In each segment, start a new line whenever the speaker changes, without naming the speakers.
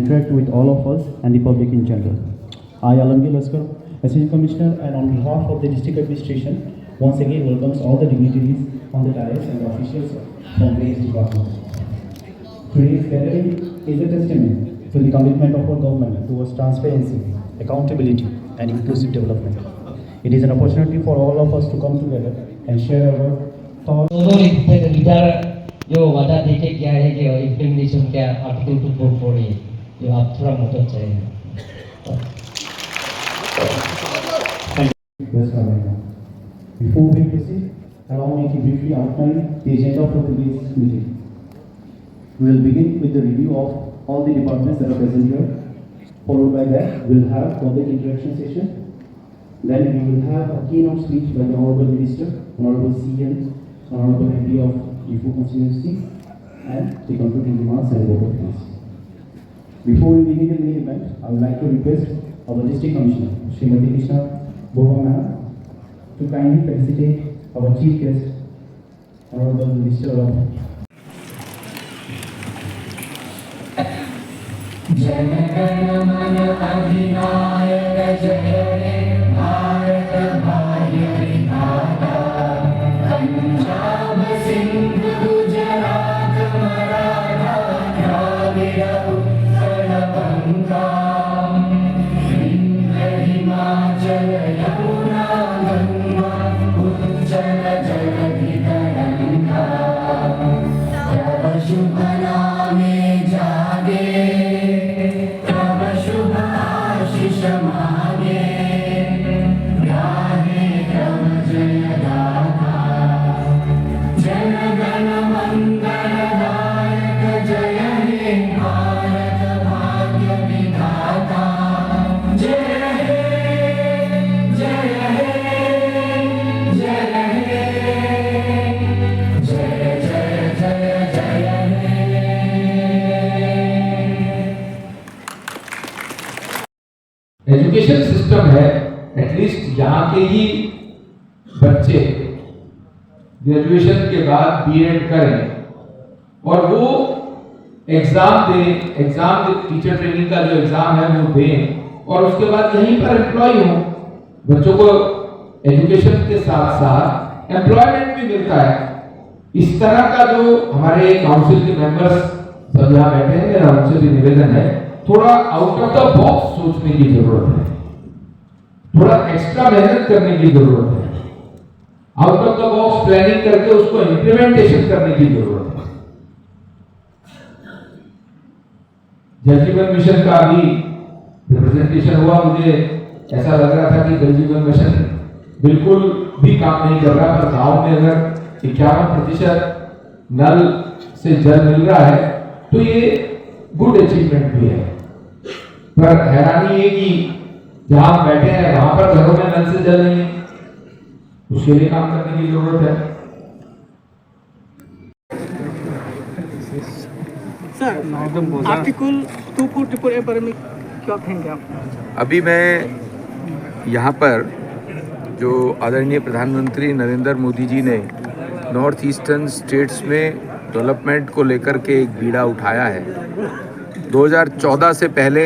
Interact with all of us and the public in general. I, Alamgir Laskar, Assistant Commissioner, and on behalf of the District Administration, once again welcomes all the dignitaries on the dais and the officials from various departments. Today's gathering is a testament to the commitment of our government towards transparency, accountability, and inclusive development. It is an opportunity for all of us to come together and share our thoughts.
जो वादा देके क्या है कि implementation क्या article 244 है जो आप थोड़ा मदद चाहिए।
Before we proceed, allow me to briefly outline the agenda for today's meeting. We will begin with the review of all the departments that are present here. Followed by that, we will have public interaction session. Then we will have a keynote speech by the Honorable Minister, Honorable CM, Honorable MP of Jifu constituency, and the concluding remarks and vote of thanks. Before we begin the main event, I would like to request our District Commissioner, Srimati Krishna Bova Ma'am, to kindly felicitate our Chief Guest, Honorable Minister of
education system है, at least यहाँ के ही बच्चे graduation के बाद BEd करें और वो exam दें, एग्जाम टीचर ट्रेनिंग का जो एग्जाम है वो दें और उसके बाद यहीं पर एम्प्लॉय हो। बच्चों को एजुकेशन के साथ साथ एम्प्लॉयमेंट भी मिलता है। इस तरह का जो हमारे काउंसिल के मेंबर्स सब यहाँ बैठे हैं, मेरा उनसे भी निवेदन है, थोड़ा आउट ऑफ द बॉक्स सोचने की जरूरत है, थोड़ा एक्स्ट्रा मेहनत करने की जरूरत है, out of the box planning करके उसको इंप्लीमेंटेशन करने की जरूरत है। जल जीवन मिशन का भी रिप्रेजेंटेशन हुआ, मुझे ऐसा लग रहा था कि जल जीवन मिशन बिल्कुल भी काम नहीं कर रहा, पर गांव में अगर 51% नल से जल मिल रहा है तो ये गुड अचीवमेंट भी है। पर हैरानी ये कि जहां बैठे हैं वहां पर घरों में नल से जल नहीं है, उसके लिए काम करने की जरूरत है।
सर, आर्टिकल 244 के बारे में क्या कहेंगे आप?
अभी मैं यहाँ पर जो आदरणीय प्रधानमंत्री नरेंद्र मोदी जी ने नॉर्थ ईस्टर्न स्टेट्स में डेवलपमेंट को लेकर के एक बीड़ा उठाया है। 2014 से पहले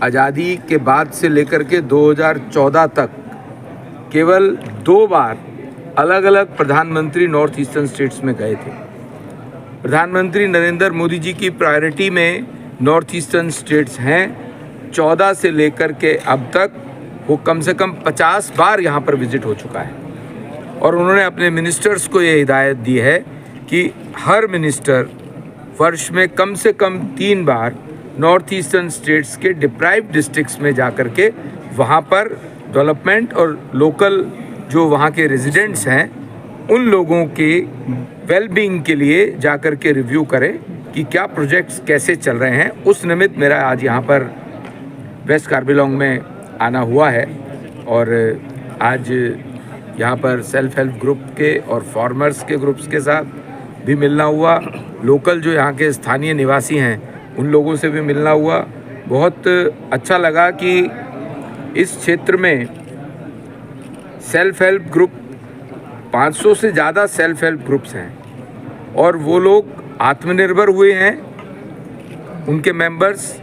आज़ादी के बाद से लेकर के 2014 तक केवल 2 बार अलग अलग प्रधानमंत्री नॉर्थ ईस्टर्न स्टेट्स में गए थे। प्रधानमंत्री नरेंद्र मोदी जी की प्रायोरिटी में नॉर्थ ईस्टर्न स्टेट्स हैं। 14 से लेकर के अब तक वो कम से कम 50 बार यहाँ पर विजिट हो चुका है और उन्होंने अपने मिनिस्टर्स को ये हिदायत दी है कि हर मिनिस्टर वर्ष में कम से कम 3 बार नॉर्थ ईस्टर्न स्टेट्स के डिप्राइव्ड डिस्ट्रिक्ट्स में जा कर के वहाँ पर डेवलपमेंट और लोकल जो वहाँ के रेजिडेंट्स हैं उन लोगों के वेलबींग के लिए जा कर के रिव्यू करें कि क्या प्रोजेक्ट्स कैसे चल रहे हैं। उस निमित्त मेरा आज यहाँ पर वेस्ट कार्बिलोंग में आना हुआ है और आज यहाँ पर सेल्फ हेल्प ग्रुप के और फार्मर्स के ग्रुप्स के साथ भी मिलना हुआ, लोकल जो यहाँ के स्थानीय निवासी हैं उन लोगों से भी मिलना हुआ। बहुत अच्छा लगा कि इस क्षेत्र में सेल्फ हेल्प ग्रुप 500 से ज़्यादा सेल्फ हेल्प ग्रुप्स हैं और वो लोग आत्मनिर्भर हुए हैं, उनके मेंबर्स,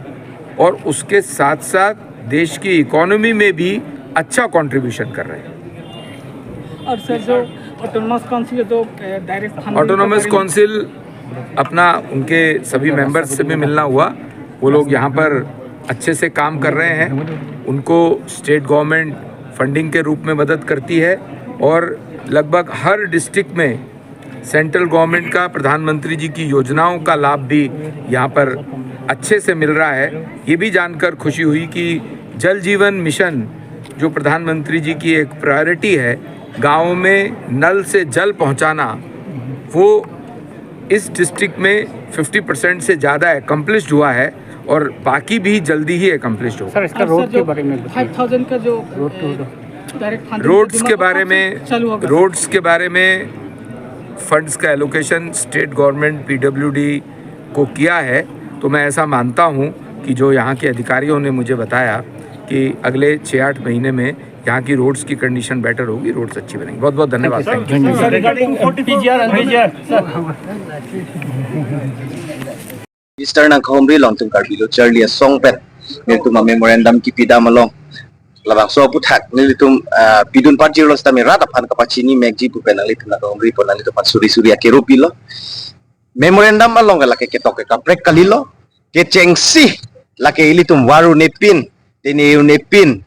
और उसके साथ साथ देश की इकोनॉमी में भी अच्छा कंट्रीब्यूशन कर रहे हैं।
और सर जो ऑटोनॉमस काउंसिल जो डायरेक्ट
ऑटोनॉमस काउंसिल अपना उनके सभी मेंबर्स से भी मिलना हुआ। वो लोग यहाँ पर अच्छे से काम कर रहे हैं, उनको स्टेट गवर्नमेंट फंडिंग के रूप में मदद करती है और लगभग हर डिस्ट्रिक्ट में सेंट्रल गवर्नमेंट का प्रधानमंत्री जी की योजनाओं का लाभ भी यहाँ पर अच्छे से मिल रहा है। ये भी जानकर खुशी हुई कि जल जीवन मिशन जो प्रधानमंत्री जी की एक प्रायोरिटी है, गाँव में नल से जल पहुँचाना, वो इस डिस्ट्रिक्ट में 50% से ज़्यादा एकम्प्लिश्ड हुआ है और बाकी भी जल्दी ही एकम्प्लिश्ड होगा।
सर इसका रोड के बारे में 5000 का जो
रोड्स के बारे में फंड्स का एलोकेशन स्टेट गवर्नमेंट पीडब्ल्यूडी को किया है, तो मैं ऐसा मानता हूं कि जो यहाँ के अधिकारियों ने मुझे बताया कि अगले 6-8 महीने में यहाँ की रोड्स की कंडीशन बेटर होगी, रोड्स अच्छी बनेंगी। बहुत बहुत धन्यवाद।
Eastern ang kahumri long tung karbilo Charlie song pen nilitum memorandum ki pidam long labang so puthak nilitum pidun parjir lo stami rata pan kapachini megji pu pen nalitum na kahumri pon nalitum pan suri suri akero pilo memorandum along la ke ketok ka prek kalilo ke chengsi la ke ilitum waru nepin tene nepin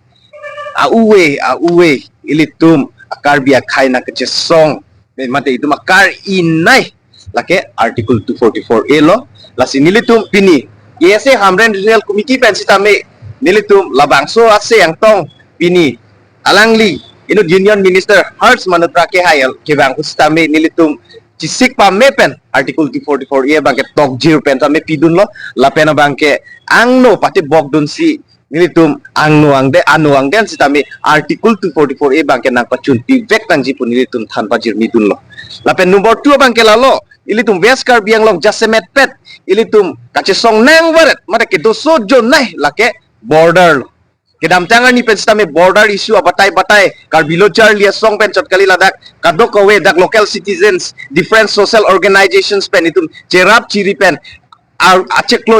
auwe ilitum akarbia khaina ke song mate itum akar inai la ke article 244A lo lasi nilitum pini yese hamren regional committee pensitame nilitum labangso ase yang tong pini alangli inu union minister Harsh Manotra ke hayal ke bang kustame nilitum cisik pamepen article 244A bangke tok jir pen tame pidun lo lapena bangke angno pati bogdun si nilitum angno angde anu angden sitame article 244A bangke nang pacun pivek tang jipun nilitum tanpa jir midun lo lapen number 2 bangke lalo ilitum West Karbianglong jasemet pet ilitum kacesong nang waret mata ke doso jon nai lake border lo kedam tangan ni pensame border issue abatai karbilo charlia song pen chotkali ladak kadok we dak local citizens different social organizations pen itum cherap chiri pen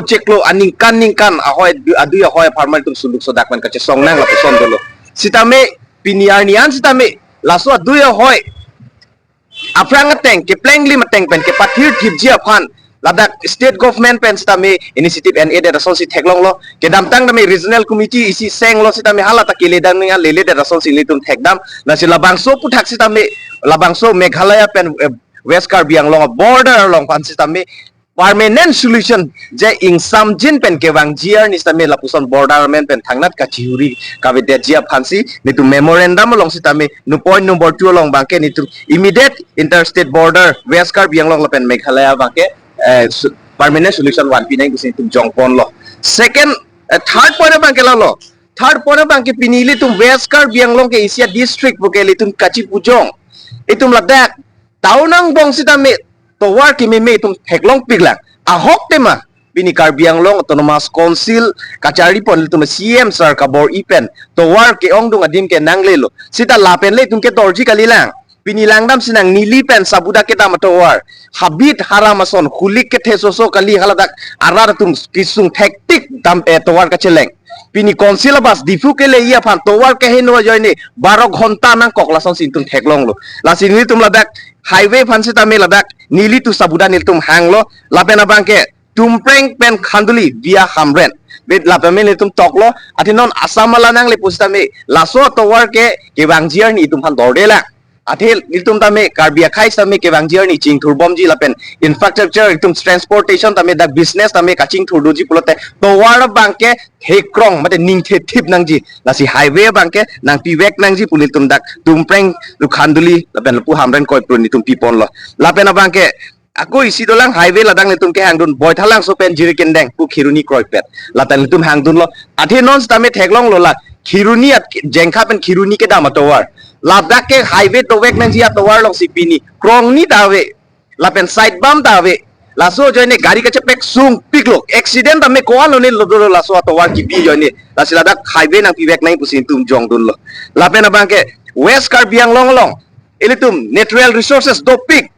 ceklo aningkan ahoy adu ahoy farmer itum suluk sodak pen kacesong nang lape son dolo sitame piniarnian sitame laso adu ahoy aprang ateng ke plengli mateng pen ke pathir thibji aphan ladak state government pen stame initiative and aid rasol si theklong lo ke damtang nami regional committee isi seng lo sitame halata ke ledang ninga lele de rasol si litum thekdam na si labangso puthak sitame labangso meghalaya pen West Karbianglong border long pan sitame permanent solution je ingsam jin pen ke wang jiar ni sitame lapuson border men pen thangnat ka chihuri ka vedya jia phansi nitu memorandum long sitame nu point number 2 long bangke nitu immediate interstate border West Karbianglong lo pen meghalaya bangke permanent solution one pinai gusin tum jongpon lo second third point bangke lo third point bangke pinili tum West Karbianglong ke Asia district bukeli tum kachi pujong itum ladak taunang bong sitame to war kimi me tum theklong piglang ahok tema pini Karbianglong autonomous council kachari pon tum CM sir ka bor ipen to war ke ongdung adim ke nangle lo sita lapen le tum ke torji kalilang pinilangdam sinang nili pen sabuda kita matowar habit haramason hulik ke thesoso kali haladak arar tum kisung tactic dam towar ka cheleng pini konsil bas difu ke le ia phan towar ke heno joine 12 ghonta nang koklason sintum theklong lo lasini tum ladak highway phan sita me ladak nili tu sabuda nil tum hanglo lapen abangke tumpreng pen khanduli via hamren bet lapame nil tum toklo atinon asamala nang le pustame laso towar ke kebangjiar ni tum han dordela athil niltum tame karbia khai tame kebangjiar ni ching thurbom ji lapen infrastructure itum transportation tame dak business tame kaching thurdu ji pulote towar bangke hekrong mate ningthe thip nang ji lasi highway bangke nang piwek nang ji pulitum dak tumpreng lu khanduli lapen pu hamren koi pruni tum pipon lo lapen abangke aku isi dolang highway ladang letum ke hangdun boy thalang so pen jiriken deng pu khiruni kroipet latan letum hangdun lo athe non tame theklong lo la khiruni at jengkha pen khiruni ke dama towar ladak ke highway towek nang jia towar long sipini krong ni dawe lapen side bump dawe laso joine gari ka chepek sung piklo accident ame koan lo ne lo laso towar ki bi joine lasila dak highway nang piwek nang pusin tum jong dun lo lapen abangke west karbiang long ilitum natural resources topik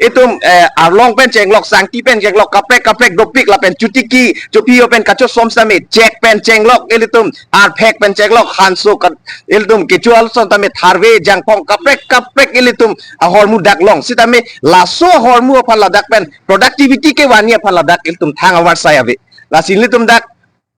itum arlong pen cenglok sangti pen cenglok kaprek dopik lapen cutiki cupi pen kacho somsame cek pen cenglok ilitum arpek pen cenglok hanso ilitum kecual son tame tharve jangpong kaprek ilitum hormu dak long sitame laso hormu apal ladak pen productivity ke wani apal ladak ilitum thang awar sayabe lasin ilitum dak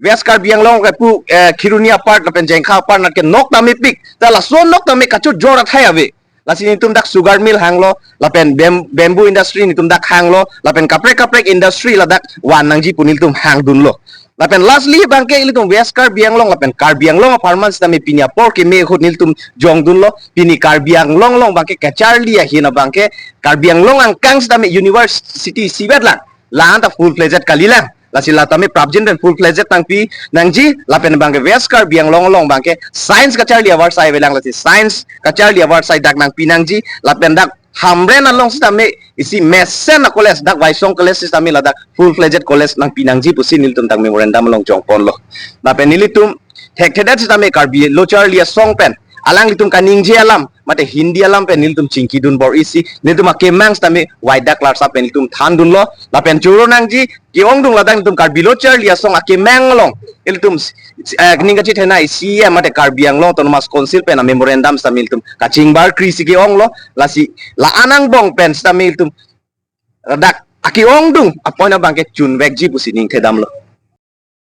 west karbiang long ke pu khirunia part lapen jengkha part na ke nok tame pik ta laso nok tame kacho jorat hayabe lasin itum dak sugar mill hanglo lapen bamboo industry nitum dak hanglo lapen kaprek industry ladak wanangji punil tum hang dunlo lapen lastly bangke ilitum west karbiang long lapen karbiang long farmers tame pinya por ke me khot nil tum jong dunlo pini karbiang long bangke kacharli hina bangke karbiang long angkang tame university sibetlang lan ta full fledged kalilang lasila tame prabjin dan full fledged tangpi nangji lapen bangke west karbiang long bangke science kacharli award sai belang lasi science kacharli award sai dak nang pinangji lapen dak hamren along tame isi mesen college dak waisong college tame ladak full fledged college nang pinangji pusin niltum tang memorandum long jongpon lo lapen nilitum thekthedat tame karbi locharli song pen alang litum kaningji alam mate hindi alam pen niltum chingki dun bor isi niltum akemangs tame waidak larsa pen niltum than dun lo lapen churo nangji kiong dung ladang niltum karbi locharli song akemang long iltum ningachi thena isi mate karbiang long tonomas council pen memorandum tame niltum kaching bar krisi kiong lo lasi la anang bong pen tame niltum dak akiong dung apoina bangke chun vekji pusining thedam lo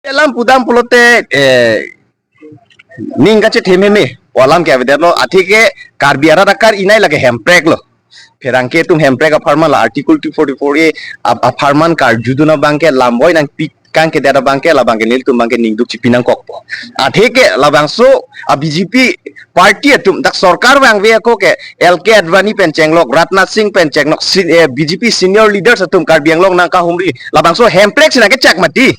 elam pudam pulote ningachi thememe walam ke vedelo athike karbiara dakar inai lage hemprek lo ferangke tum hemprek farman la article 244 e farman kar juduna bangke lamboi nang pik kang ke dara bangke la bangke nil tum bangke ningduk chipinang kokpo athike la bangso BJP party tum dak sarkar bang ve ko ke LK Advani pencenglok Ratna Singh pencenglok BJP senior leaders tum karbiang long nang ka humri la bangso hemprek sina ke chak mati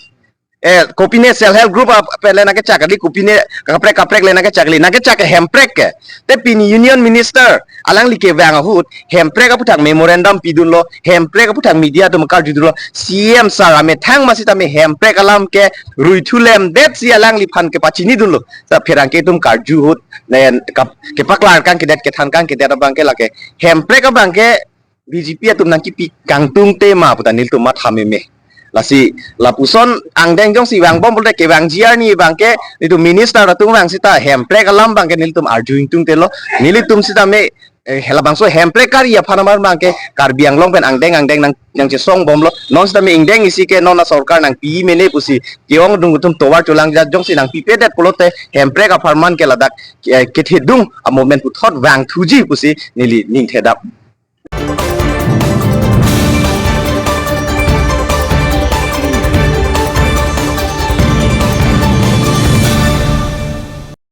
kopine self help group pele na ke chakali kopine kaprek le na ke chakli na ke chak hemprek ke te pini union minister alang like wang hut hemprek ka puthang memorandum pidun lo hemprek ka puthang media to makar judulo CM sar ame thang masita me hemprek alam ke ruithulem det si alang li phan ke pachini dun lo sa pherang ke tum karju hut nen ke paklar kan ke det ke than kan ke det bang ke lake hemprek ka bang ke BJP atum nang ki pi kangtung te ma putanil tum ma thame me lasi lapuson angdeng jong si wang bom boleh ke wang jiar ni bangke itu minister ratung wang sita hemprek alam bangke nilitum arjuing tung telo nilitum sita me hela bangso hemprek kari ya panamar bangke karbiang long pen angdeng nang song bom lo non sita me ingdeng isi ke non sarkar nang pi mene pusi kiong dung tum towar chulang jong si nang pi pedet polote hemprek a farman ke ladak ke thedung a moment puthot wang thuji pusi nili ning thedap